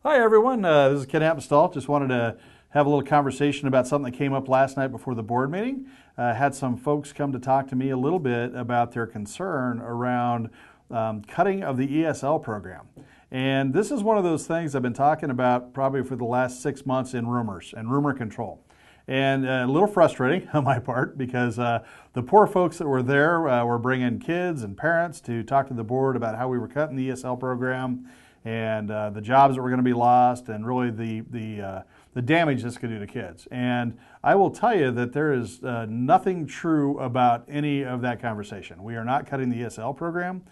Hi everyone, this is Ken Appenstall. Just wanted to have a little conversation about something that came up last night before the board meeting. Had some folks come to talk to me a little bit about their concern around cutting of the ESL program. And this is one of those things I've been talking about probably for the last 6 months in rumors and rumor control. And a little frustrating on my part because the poor folks that were there were bringing kids and parents to talk to the board about how we were cutting the ESL program and the jobs that were going to be lost and really the damage this could do to kids. And I will tell you that there is nothing true about any of that conversation. We are not cutting the ESL program.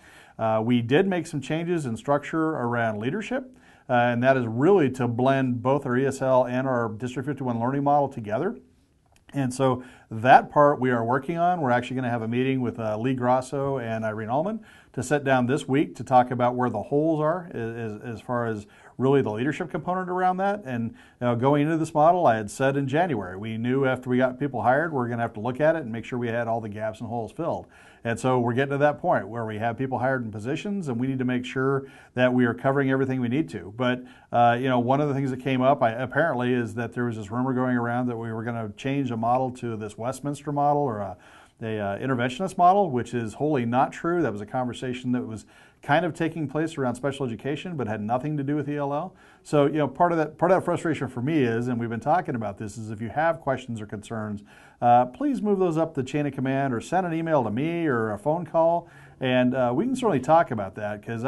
We did make some changes in structure around leadership. And that is really to blend both our ESL and our District 51 learning model together. And so that part we are working on. We're actually going to have a meeting with Lee Grosso and Irene Allman to sit down this week to talk about where the holes are as far as really the leadership component around that. And going into this model, I had said in January, we knew after we got people hired, we're going to have to look at it and make sure we had all the gaps and holes filled. And so we're getting to that point where we have people hired in positions and we need to make sure that we are covering everything we need to. But one of the things that came up apparently is that there was this rumor going around that we were going to change a model to this Westminster model or a interventionist model, which is wholly not true. That was a conversation that was kind of taking place around special education, but had nothing to do with ELL. So, part of that frustration for me is, and we've been talking about this, is if you have questions or concerns, please move those up the chain of command or send an email to me or a phone call, and we can certainly talk about that because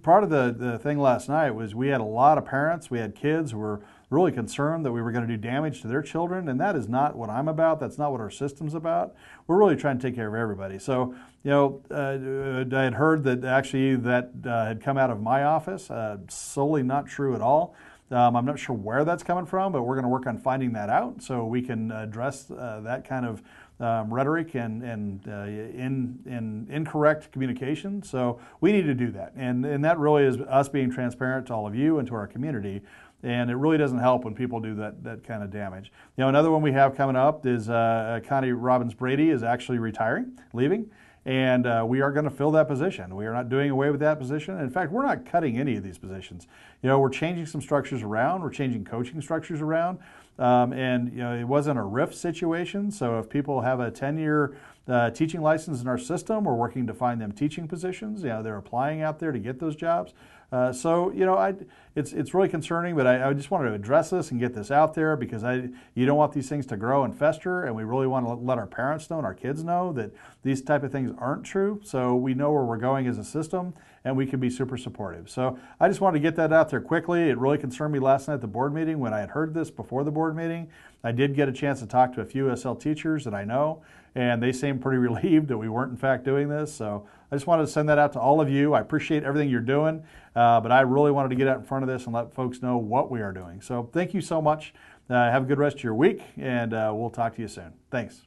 part of the thing last night was we had a lot of parents, we had kids who were really concerned that we were going to do damage to their children, and that is not what I'm about. That's not what our system's about. We're really trying to take care of everybody. So, I had heard that actually that had come out of my office. Solely not true at all. I'm not sure where that's coming from, but we're going to work on finding that out so we can address that kind of rhetoric and incorrect communication. So we need to do that. And that really is us being transparent to all of you and to our community. And it really doesn't help when people do that kind of damage. Another one we have coming up is Connie Robbins Brady is actually leaving. And we are going to fill that position. We are not doing away with that position. In fact, we're not cutting any of these positions. We're changing some structures around. We're changing coaching structures around. It wasn't a RIF situation. So if people have a 10-year teaching license in our system, we're working to find them teaching positions. They're applying out there to get those jobs. It's really concerning, but I just wanted to address this and get this out there because you don't want these things to grow and fester, and we really want to let our parents know and our kids know that these type of things aren't true. So we know where we're going as a system, and we can be super supportive. So I just wanted to get that out there quickly. It really concerned me last night at the board meeting when I had heard this before the board meeting. I did get a chance to talk to a few ESL teachers that I know, and they seemed pretty relieved that we weren't in fact doing this. So I just wanted to send that out to all of you. I appreciate everything you're doing, but I really wanted to get out in front of this and let folks know what we are doing. So thank you so much. Have a good rest of your week, and we'll talk to you soon. Thanks.